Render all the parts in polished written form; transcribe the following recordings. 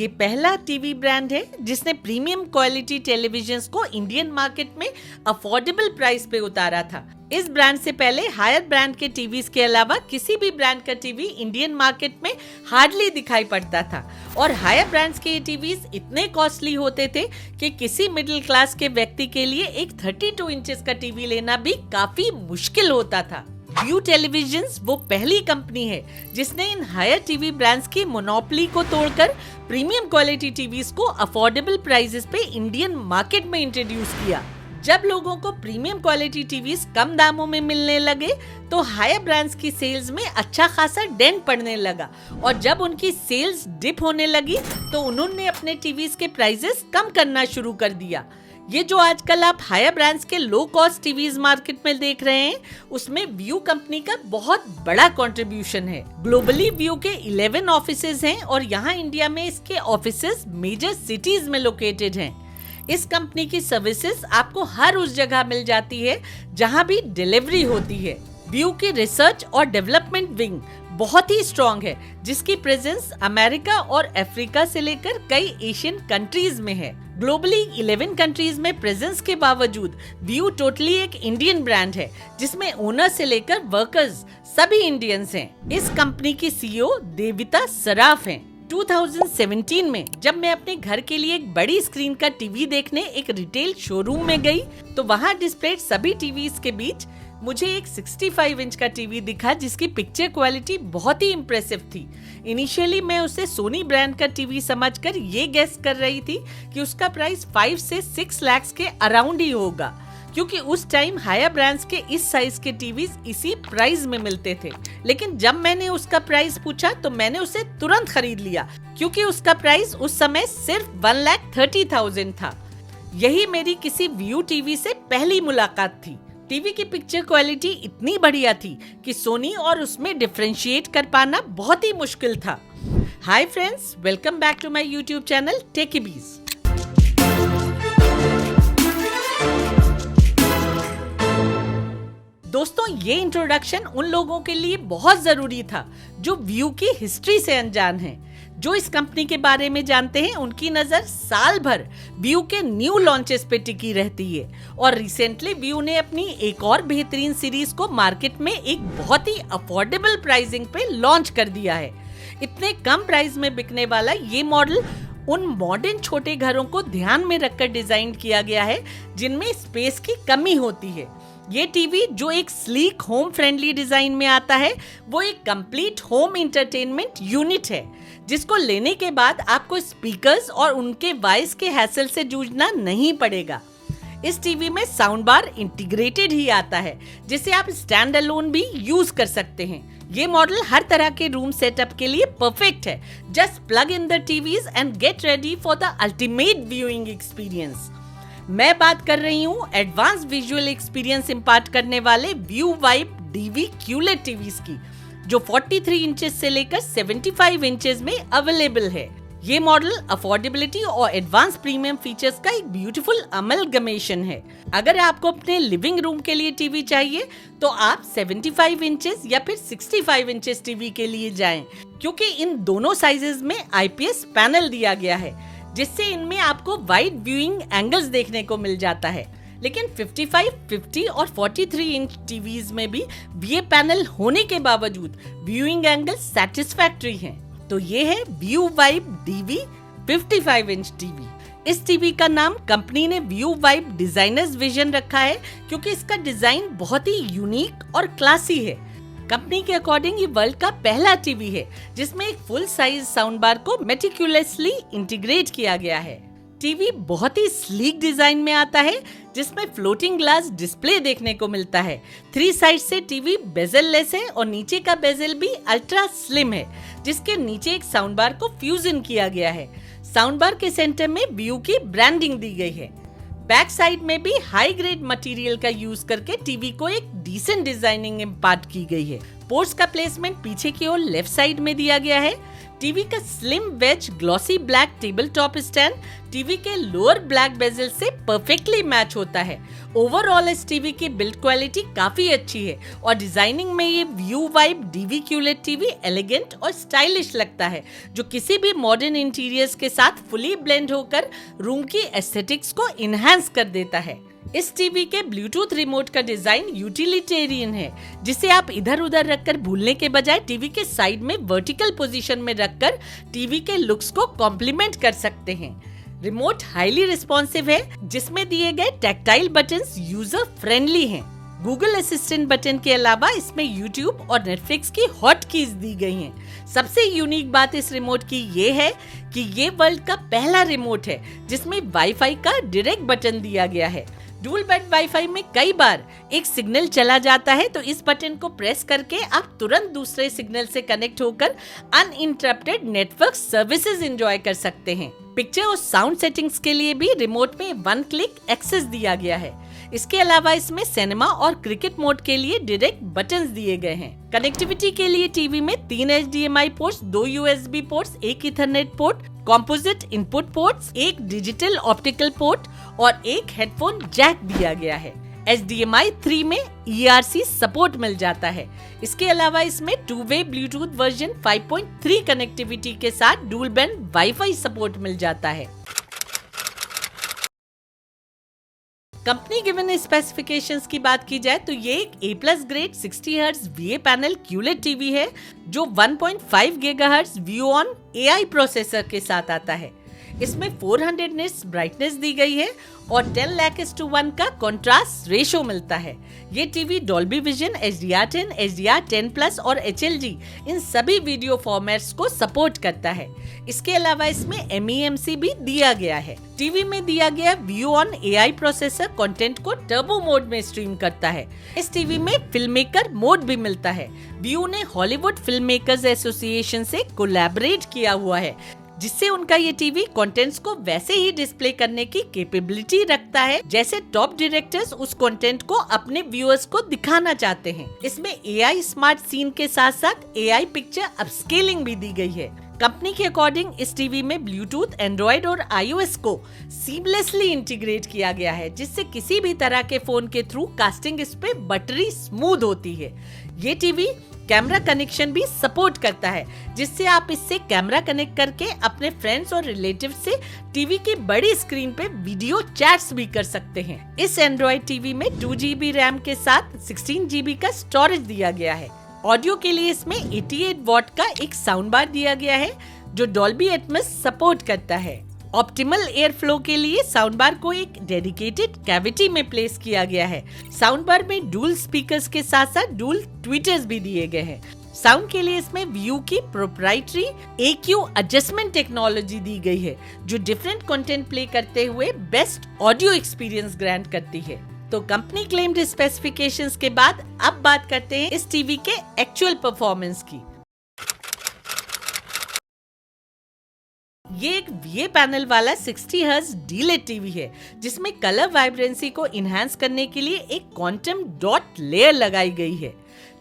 ये पहला TV brand है जिसने प्रीमियम क्वालिटी टेलीविजन्स को इंडियन मार्केट में अफोर्डेबल प्राइस पे उतारा था। इस ब्रांड से पहले हायर ब्रांड के टीवीज के अलावा किसी भी ब्रांड का टीवी इंडियन मार्केट में हार्डली दिखाई पड़ता था और हायर ब्रांड्स के ये टीवीज इतने कॉस्टली होते थे कि किसी मिडिल क्लास के व्यक्ति के लिए एक 32 इंचेस का टीवी लेना भी काफी मुश्किल होता था। व्यू टेलीविजन्स वो पहली कंपनी है जिसने इन हायर टीवी ब्रांड्स की मोनोपोली को तोड़कर प्रीमियम क्वालिटी टीवीज को अफोर्डेबल प्राइसेस पे इंडियन मार्केट में इंट्रोड्यूस किया। जब लोगों को प्रीमियम क्वालिटी टीवीज कम दामों में मिलने लगे तो हायर ब्रांड्स की सेल्स में अच्छा खासा डेंट पड़ने लगा और जब उनकी सेल्स डिप होने लगी तो उन्होंने अपने टीवीज के प्राइसेस कम करना शुरू कर दिया। ये जो आजकल आप हायर ब्रांड्स के लो कॉस्ट टीवीज मार्केट में देख रहे हैं उसमें व्यू कंपनी का बहुत बड़ा कंट्रीब्यूशन है। ग्लोबली व्यू के 11 ऑफिसेज हैं और यहाँ इंडिया में इसके ऑफिसेज मेजर सिटीज में लोकेटेड हैं। इस कंपनी की सर्विसेज आपको हर उस जगह मिल जाती है जहां भी डिलीवरी होती है। व्यू की रिसर्च और डेवलपमेंट विंग बहुत ही स्ट्रॉन्ग है जिसकी प्रेजेंस अमेरिका और अफ्रीका से लेकर कई एशियन कंट्रीज में है। ग्लोबली 11 कंट्रीज में प्रेजेंस के बावजूद व्यू टोटली एक इंडियन ब्रांड है जिसमें ओनर से लेकर वर्कर्स सभी इंडियंस हैं। इस कंपनी की सीईओ देविता सराफ हैं। 2017 में जब मैं अपने घर के लिए एक बड़ी स्क्रीन का टीवी देखने एक रिटेल शोरूम में गई तो वहां डिस्प्लेड सभी टीवीज के बीच मुझे एक 65 इंच का टीवी दिखा जिसकी पिक्चर क्वालिटी बहुत ही इम्प्रेसिव थी। इनिशियली मैं उसे सोनी ब्रांड का टीवी समझकर ये गेस कर रही थी कि उसका प्राइस 5 से 6 लाख के अराउंड ही होगा क्योंकि उस टाइम हायर ब्रांड्स के इस साइज के टीवीज इसी प्राइस में मिलते थे। लेकिन जब मैंने उसका प्राइस पूछा तो मैंने उसे तुरंत खरीद लिया क्योंकि उसका प्राइस उस समय सिर्फ 1,30,000 था। यही मेरी किसी व्यू टीवी से पहली मुलाकात थी। टीवी की पिक्चर क्वालिटी इतनी बढ़िया थी कि सोनी और उसमें डिफरेंशिएट कर पाना बहुत ही मुश्किल था। Hi friends, welcome back to my YouTube channel Techiebees. दोस्तों, ये इंट्रोडक्शन उन लोगों के लिए बहुत जरूरी था जो व्यू की हिस्ट्री से अनजान हैं। जो इस कंपनी के बारे में जानते हैं उनकी नजर साल भर व्यू के न्यू लॉन्चेस पे टिकी रहती है और रिसेंटली व्यू ने अपनी एक और बेहतरीन सीरीज को मार्केट में एक बहुत ही अफोर्डेबल प्राइसिंग पे लॉन्च कर दिया है। इतने कम प्राइस में बिकने वाला ये मॉडल उन मॉडर्न छोटे घरों को ध्यान में रखकर डिजाइन किया गया है जिनमें स्पेस की कमी होती है। ये टीवी जो एक स्लीक होम फ्रेंडली डिजाइन में आता है वो एक कंप्लीट होम एंटरटेनमेंट यूनिट है जिसको लेने के बाद आपको स्पीकर्स और उनके वॉइस के हैसल से जूझना नहीं पड़ेगा। इस टीवी में साउंड बार इंटीग्रेटेड ही आता है जिसे आप स्टैंड अलोन भी यूज कर सकते हैं। ये मॉडल हर तरह के रूम सेटअप के लिए परफेक्ट है। Just plug in the TVs and get ready for the ultimate viewing experience. मैं बात कर रही हूँ एडवांस विजुअल एक्सपीरियंस इंपार्ट करने वाले Vu Vibe DV QLED TVs की जो 43 इंचेस से लेकर 75 इंचेस में अवेलेबल है। ये मॉडल अफोर्डेबिलिटी और एडवांस प्रीमियम फीचर्स का एक ब्यूटीफुल अमलगमेशन है। अगर आपको अपने लिविंग रूम के लिए टीवी चाहिए तो आप 75 इंचेस या फिर 65 इंचेस टीवी के लिए जाएं क्योंकि इन दोनों साइजेस में आईपीएस पैनल दिया गया है जिससे इनमें आपको वाइड व्यूइंग एंगल्स देखने को मिल जाता है। लेकिन 55, 50 और 43 इंच टीवीज में भी ये पैनल होने के बावजूद व्यूइंग एंगल सैटिस्फैक्टरी हैं। तो ये है Vu Vibe DV 55 inch TV. इस टीवी का नाम कंपनी ने व्यू वाइब डिजाइनर्स विजन रखा है क्योंकि इसका डिजाइन बहुत ही यूनिक और क्लासी है। कंपनी के अकॉर्डिंग ये वर्ल्ड का पहला टीवी है जिसमें एक फुल साइज साउंड बार को मेटिकुलसली इंटीग्रेट किया गया है। टीवी बहुत ही स्लीक डिजाइन में आता है जिसमें फ्लोटिंग ग्लास डिस्प्ले देखने को मिलता है। 3 साइड से टीवी बेजल लेस है और नीचे का बेजल भी अल्ट्रा स्लिम है जिसके नीचे एक साउंड बार को फ्यूजन किया गया है। साउंड बार के सेंटर में व्यू की ब्रांडिंग दी गई है। बैक साइड में भी हाई ग्रेड मटेरियल का यूज करके टीवी को एक डिसेंट डिजाइनिंग इम्पार्ट की गई है। पोर्ट्स का प्लेसमेंट पीछे की ओर लेफ्ट साइड में दिया गया है। टीवी का slim wedge glossy black table top stand TV के लोअर ब्लैक बेजल से परफेक्टली मैच होता है। ओवरऑल इस टीवी की बिल्ड क्वालिटी काफी अच्छी है और डिजाइनिंग में ये Vu Vibe DV QLED TV elegant और स्टाइलिश लगता है, जो किसी भी मॉडर्न इंटीरियर्स के साथ फुली ब्लेंड होकर रूम की एस्थेटिक्स को इनहेंस कर देता है। इस टीवी के ब्लूटूथ रिमोट का डिजाइन यूटिलिटेरियन है, जिसे आप इधर उधर रखकर भूलने के बजाय टीवी के साइड में वर्टिकल पोजीशन में रखकर टीवी के लुक्स को कॉम्प्लीमेंट कर सकते हैं। रिमोट हाईली रिस्पॉन्सिव है, जिसमें दिए गए टैक्टाइल बटन्स यूजर फ्रेंडली हैं। गूगल असिस्टेंट बटन के अलावा इसमें यूट्यूब और नेटफ्लिक्स की हॉट कीज दी गई हैं। सबसे यूनिक बात इस रिमोट की ये है कि ये वर्ल्ड का पहला रिमोट है जिसमें वाईफाई का डायरेक्ट बटन दिया गया है। डुअल बैंड वाईफाई में कई बार एक सिग्नल चला जाता है, तो इस बटन को प्रेस करके आप तुरंत दूसरे सिग्नल से कनेक्ट होकर अनइंटरप्टेड नेटवर्क सर्विसेज एंजॉय कर सकते हैं। पिक्चर और साउंड सेटिंग्स के लिए भी रिमोट में 1 क्लिक एक्सेस दिया गया है। इसके अलावा इसमें सिनेमा और क्रिकेट मोड के लिए डायरेक्ट बटन्स दिए गए हैं। कनेक्टिविटी के लिए टीवी में 3 HDMI ports, 2 USB ports, 1 Ethernet port, composite input ports, 1 digital optical port और 1 हेडफोन जैक दिया गया है। HDMI 3 में ERC सपोर्ट मिल जाता है। इसके अलावा इसमें 2-वे ब्लूटूथ वर्जन 5.3 कनेक्टिविटी के साथ डुअल बैंड वाईफाई सपोर्ट मिल जाता है। कंपनी गिवन स्पेसिफिकेशंस की बात की जाए तो ये एक A+ grade 60 hertz VA panel QLED TV है, जो 1.5 GHz ViewOn AI प्रोसेसर के साथ आता है। इसमें 400 निट्स ब्राइटनेस दी गई है और 10:1 का कंट्रास्ट रेशो मिलता है। ये TV Dolby vision, HDR10, HDR10+ और HLG इन सभी वीडियो फॉर्मेट्स को सपोर्ट करता है। इसके अलावा इसमें MEMC भी दिया गया है। टीवी में दिया गया ViewOn AI प्रोसेसर कंटेंट को टर्बो मोड में स्ट्रीम करता है। इस टीवी में फिल्म मेकर मोड भी मिलता है। व्यू ने हॉलीवुड फिल्म मेकर्स एसोसिएशन से कोलैबोरेट किया हुआ है, जिससे उनका ये टीवी कंटेंट्स को वैसे ही डिस्प्ले करने की कैपेबिलिटी रखता है जैसे टॉप डायरेक्टर्स उस कंटेंट को अपने व्यूअर्स को दिखाना चाहते हैं। इसमें AI स्मार्ट सीन के साथ साथ AI पिक्चर अपस्केलिंग भी दी गई है। कंपनी के अकॉर्डिंग इस टीवी में ब्लूटूथ, एंड्रॉइड और iOS को सीमलेसली इंटीग्रेट किया गया है, जिससे किसी भी तरह के फोन के थ्रू कास्टिंग इस पे बटरी स्मूथ होती है। ये टीवी कैमरा कनेक्शन भी सपोर्ट करता है, जिससे आप इससे कैमरा कनेक्ट करके अपने फ्रेंड्स और रिलेटिव से टीवी की बड़ी स्क्रीन पे वीडियो चैट्स भी कर सकते हैं। इस एंड्रॉइड टीवी में 2 GB रैम के साथ 16 GB का स्टोरेज दिया गया है। ऑडियो के लिए इसमें 88 वॉट का एक साउंड बार दिया गया है, जो डॉल्बी एटमॉस सपोर्ट करता है। ऑप्टिमल एयर फ्लो के लिए साउंड बार को एक डेडिकेटेड कैविटी में प्लेस किया गया है। साउंड बार में डुअल स्पीकर्स के साथ साथ डुअल ट्वीटर्स भी दिए गए हैं। साउंड के लिए इसमें व्यू की प्रोप्राइटरी EQ एडजस्टमेंट टेक्नोलॉजी दी गई है, जो डिफरेंट कंटेंट प्ले करते हुए बेस्ट ऑडियो एक्सपीरियंस ग्रांट करती है। तो कंपनी क्लेम्ड स्पेसिफिकेशंस के बाद अब बात करते हैं इस टीवी के एक्चुअल परफॉर्मेंस की। ये एक VA पैनल वाला 60 हर्ट्ज D-LED टीवी है, जिसमें कलर वाइब्रेंसी को इनहेंस करने के लिए एक क्वांटम डॉट लेयर लगाई गई है।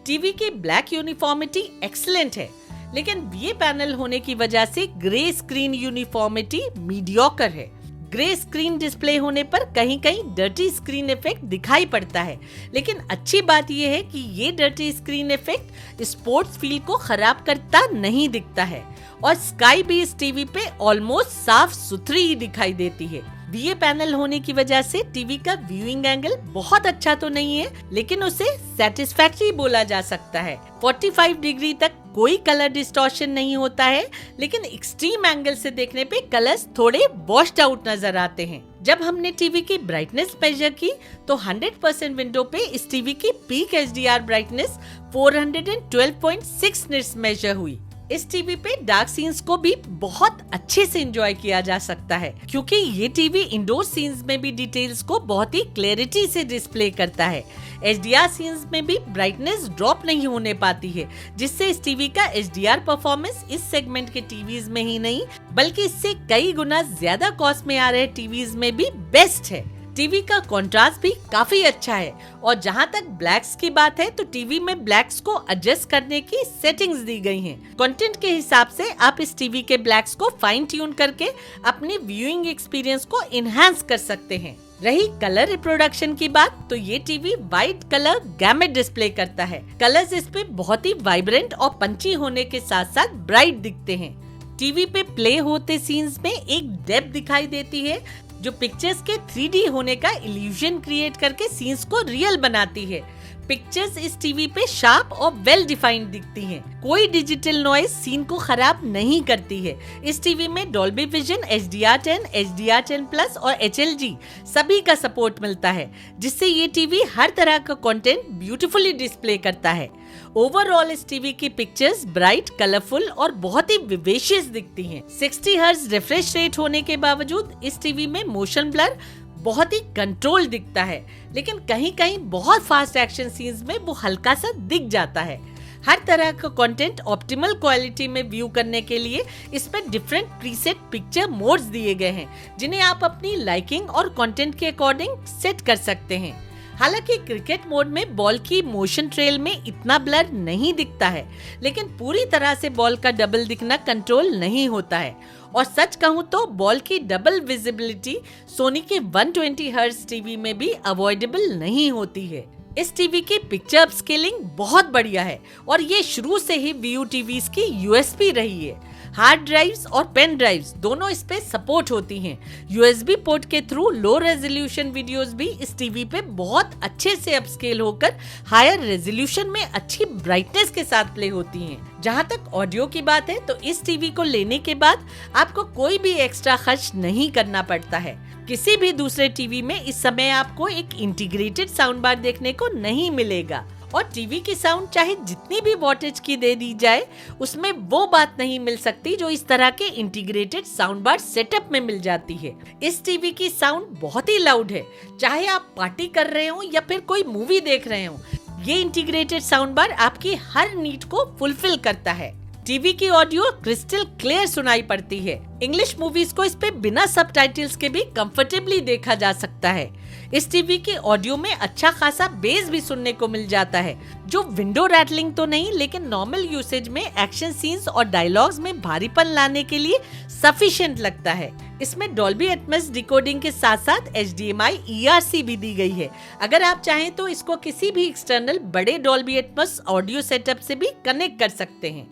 टीवी की ब्लैक यूनिफॉर्मिटी एक्सीलेंट है, लेकिन VA पैनल होने की वजह से ग्रे स्क्रीन यूनिफॉर्मिटी मीडियोकर है। ग्रे स्क्रीन डिस्प्ले होने पर कहीं कहीं डर्टी स्क्रीन इफेक्ट दिखाई पड़ता है, लेकिन अच्छी बात यह है कि ये dirty screen effect sports feel को खराब करता नहीं दिखता है और स्काई भी इस टीवी पे ऑलमोस्ट साफ सुथरी ही दिखाई देती है। VA पैनल होने की वजह से टीवी का व्यूइंग एंगल बहुत अच्छा तो नहीं है, लेकिन उसे सैटिस्फैक्टरी बोला जा सकता है। 45 डिग्री तक कोई कलर डिस्टॉर्शन नहीं होता है, लेकिन एक्सट्रीम एंगल से देखने पे कलर्स थोड़े वॉश्ड आउट नजर आते हैं। जब हमने टीवी की ब्राइटनेस मेजर की तो 100% विंडो पे इस टीवी की peak HDR brightness 412.6 nits measure हुई। इस टीवी पे डार्क सीन्स को भी बहुत अच्छे से एंजॉय किया जा सकता है, क्योंकि ये टीवी इंडोर सीन्स में भी डिटेल्स को बहुत ही क्लैरिटी से डिस्प्ले करता है। HDR सीन्स में भी ब्राइटनेस ड्रॉप नहीं होने पाती है, जिससे इस टीवी का HDR परफॉर्मेंस इस सेगमेंट के टीवीज में ही नहीं बल्कि इससे कई गुना ज्यादा कॉस्ट में आ रहे टीवीज में भी बेस्ट है। टीवी का कंट्रास्ट भी काफी अच्छा है और जहां तक ब्लैक्स की बात है तो टीवी में ब्लैक्स को एडजस्ट करने की सेटिंग्स दी गई हैं। कंटेंट के हिसाब से आप इस टीवी के ब्लैक्स को फाइन ट्यून करके अपने व्यूइंग एक्सपीरियंस को इनहैंस कर सकते हैं। रही कलर रिप्रोडक्शन की बात तो ये TV white colour gamete display करता है। कलर्स इस पे बहुत ही वाइब्रेंट और पंची होने के साथ साथ ब्राइट दिखते हैं। टीवी पे प्ले होते सीन्स में एक डेप्थ दिखाई देती है जो पिक्चर्स के 3D होने का इल्यूजन क्रिएट करके सीन्स को रियल बनाती है। पिक्चर्स इस टीवी पे शार्प और वेल डिफाइंड दिखती हैं। कोई डिजिटल नॉइज सीन को खराब नहीं करती है। इस टीवी में डॉल्बी विजन, HDR10, HDR10+ और HLG सभी का सपोर्ट मिलता है, जिससे ये टीवी हर तरह का कंटेंट ब्यूटीफुली डिस्प्ले करता है। ओवरऑल इस टीवी की पिक्चर्स ब्राइट, कलरफुल और बहुत ही विवेशियस दिखती हैं। 60 हर्ट्ज रिफ्रेश रेट होने के बावजूद इस टीवी में मोशन ब्लर बहुत ही कंट्रोल दिखता है, लेकिन कहीं कहीं बहुत फास्ट एक्शन सीन्स में वो हल्का सा दिख जाता है। हर तरह का कंटेंट ऑप्टिमल क्वालिटी में व्यू करने के लिए इसमें डिफरेंट प्रीसेट पिक्चर मोड्स दिए गए हैं, जिन्हें आप अपनी लाइकिंग और कंटेंट के अकॉर्डिंग सेट कर सकते हैं। हालांकि क्रिकेट मोड में बॉल की मोशन ट्रेल में इतना ब्लर नहीं दिखता है, लेकिन पूरी तरह से बॉल का डबल दिखना कंट्रोल नहीं होता है। और सच कहूँ तो बॉल की डबल विजिबिलिटी सोनी के 120 हर्ट्ज टीवी में भी अवॉइडेबल नहीं होती है। इस टीवी की पिक्चर अपस्केलिंग बहुत बढ़िया है और ये शुरू से ही वीयू टीवीज की यूएसपी रही है। हार्ड ड्राइव्स और पेन ड्राइव्स दोनों इस पे सपोर्ट होती हैं। यूएसबी पोर्ट के थ्रू लो रेजोल्यूशन वीडियोस भी इस टीवी पे बहुत अच्छे से अपस्केल होकर हायर रेजोल्यूशन में अच्छी ब्राइटनेस के साथ प्ले होती हैं। जहां तक ऑडियो की बात है तो इस टीवी को लेने के बाद आपको कोई भी एक्स्ट्रा खर्च नहीं करना पड़ता है। किसी भी दूसरे टीवी में इस समय आपको एक इंटीग्रेटेड साउंड बार देखने को नहीं मिलेगा और टीवी की साउंड चाहे जितनी भी वॉटेज की दे दी जाए, उसमें वो बात नहीं मिल सकती जो इस तरह के इंटीग्रेटेड साउंड बार सेटअप में मिल जाती है। इस टीवी की साउंड बहुत ही लाउड है, चाहे आप पार्टी कर रहे हो या फिर कोई मूवी देख रहे हो। ये इंटीग्रेटेड साउंड बार आपकी हर नीड को फुलफिल करता है। टीवी की ऑडियो क्रिस्टल क्लियर सुनाई पड़ती है। इंग्लिश मूवीज को इस पे बिना सबटाइटल्स के भी कंफर्टेबली देखा जा सकता है। इस टीवी की ऑडियो में अच्छा खासा बेस भी सुनने को मिल जाता है, जो विंडो रैटलिंग तो नहीं लेकिन नॉर्मल यूसेज में एक्शन सीन्स और डायलॉग्स में भारीपन लाने के लिए सफिशिएंट लगता है। इसमें डॉल्बी एटमॉस डिकोडिंग के साथ साथ HDMI ERC भी दी गई है। अगर आप चाहें तो इसको किसी भी एक्सटर्नल बड़े डॉल्बी एटमॉस ऑडियो सेटअप से भी कनेक्ट कर सकते हैं।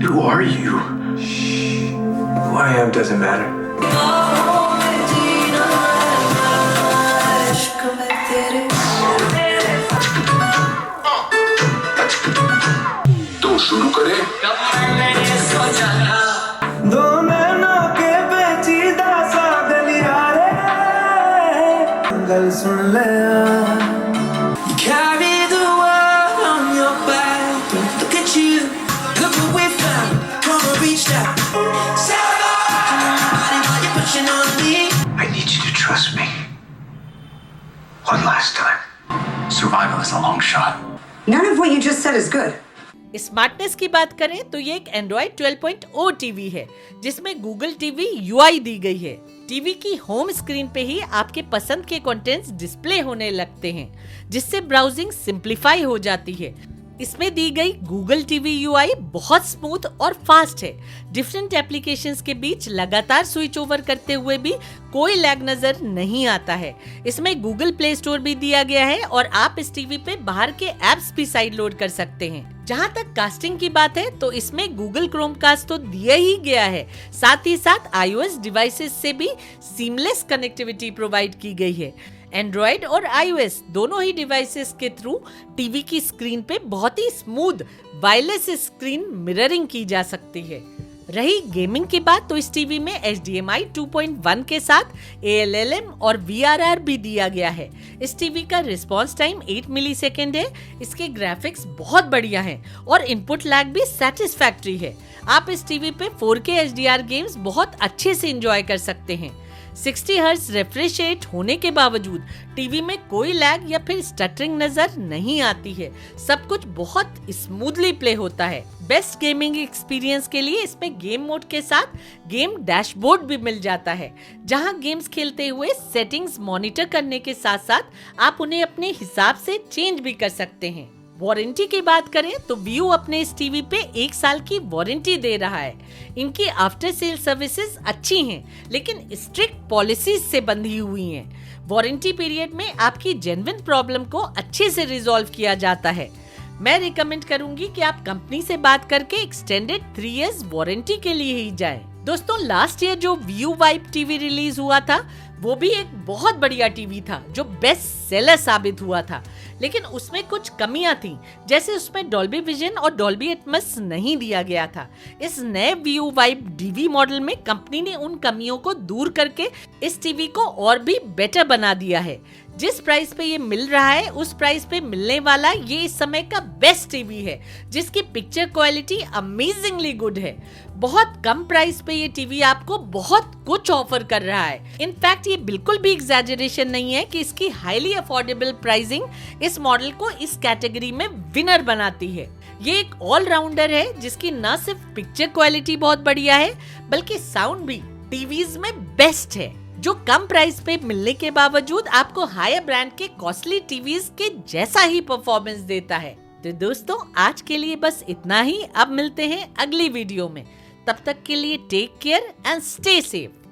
Who are you? Who I am doesn't matter. तो शुरू करें। दो नैनों के पेचीदा सा गलिया रे, गल सुन ले। You carry the world on your back. Look at you, look what we found. Come on, reach out. Somebody, while you're pushing on me. I need you to trust me. One last time. Survival is a long shot. None of what you just said is good. Smartness की बात करें तो ये एक Android 12.0 TV है, जिसमें Google TV UI दी गई है। टीवी की होम स्क्रीन पे ही आपके पसंद के कंटेंट्स डिस्प्ले होने लगते हैं, जिससे ब्राउजिंग सिंप्लीफाई हो जाती है। इसमें दी गई Google TV UI बहुत स्मूथ और फास्ट है। डिफरेंट एप्लीकेशंस के बीच लगातार स्विच ओवर करते हुए भी कोई लैग नजर नहीं आता है। इसमें Google Play Store भी दिया गया है और आप इस टीवी पे बाहर के एप्स भी साइड लोड कर सकते हैं। जहां तक कास्टिंग की बात है तो इसमें Google Chromecast तो दिया ही गया है, साथ ही साथ iOS डिवाइसेस से भी सीमलेस कनेक्टिविटी प्रोवाइड की गई है। एंड्रॉइड और iOS दोनों ही डिवाइसेस के थ्रू टीवी की स्क्रीन पे बहुत ही स्मूथ वायरलेस स्क्रीन मिररिंग की जा सकती है। रही गेमिंग की बात तो इस टीवी में HDMI 2.1 के साथ ALLM और VRR भी दिया गया है। इस टीवी का रिस्पॉन्स टाइम 8 मिलीसेकेंड है। इसके ग्राफिक्स बहुत बढ़िया हैं और इनपुट लैग भी सेटिस्फैक्टरी है। आप इस टीवी पे 4K HDR गेम्स बहुत अच्छे से एंजॉय कर सकते हैं। 60 हर्ट्ज रिफ्रेश रेट होने के बावजूद टीवी में कोई लैग या फिर स्टटरिंग नजर नहीं आती है। सब कुछ बहुत स्मूथली प्ले होता है। बेस्ट गेमिंग एक्सपीरियंस के लिए इसमें गेम मोड के साथ गेम डैशबोर्ड भी मिल जाता है, जहां गेम्स खेलते हुए सेटिंग्स मॉनिटर करने के साथ साथ आप उन्हें अपने हिसाब से चेंज भी कर सकते हैं। वारंटी की बात करें तो व्यू अपने इस टीवी पे 1 साल की वारंटी दे रहा है। इनकी आफ्टर सेल सर्विसेज अच्छी हैं, लेकिन स्ट्रिक्ट पॉलिसीज से बंधी हुई हैं। वारंटी पीरियड में आपकी जेन्युइन प्रॉब्लम को अच्छे से रिजॉल्व किया जाता है। मैं रिकमेंड करूंगी कि आप कंपनी से बात करके एक्सटेंडेड 3 इयर्स वारंटी के लिए ही जाएं। दोस्तों, लास्ट ईयर जो व्यू वाइब टीवी रिलीज हुआ था वो भी एक बहुत बढ़िया टीवी था जो बेस्ट सेलर साबित हुआ था, लेकिन उसमें कुछ कमियां थी, जैसे उसमें डॉल्बी विजन और डॉल्बी एटमॉस नहीं दिया गया था। इस नए व्यू वाइब डीवी मॉडल में कंपनी ने उन कमियों को दूर करके इस टीवी को और भी बेटर बना दिया है। जिस प्राइस पे ये मिल रहा है उस प्राइस पे मिलने वाला ये इस समय का बेस्ट टीवी है, जिसकी पिक्चर क्वालिटी अमेजिंगली गुड है। बहुत कम प्राइस पे ये टीवी आपको बहुत कुछ ऑफर कर रहा है। इनफैक्ट ये बिल्कुल भी एग्जैजरेशन नहीं है कि इसकी हाईली अफोर्डेबल प्राइसिंग इस मॉडल को इस कैटेगरी में विनर बनाती है। ये एक ऑलराउंडर है जिसकी न सिर्फ पिक्चर क्वालिटी बहुत बढ़िया है, बल्कि साउंड भी टीवीज में बेस्ट है, जो कम प्राइस पे मिलने के बावजूद आपको हायर ब्रांड के कॉस्टली टीवीज के जैसा ही परफॉर्मेंस देता है। तो दोस्तों, आज के लिए बस इतना ही। अब मिलते हैं अगली वीडियो में। तब तक के लिए take care and stay safe.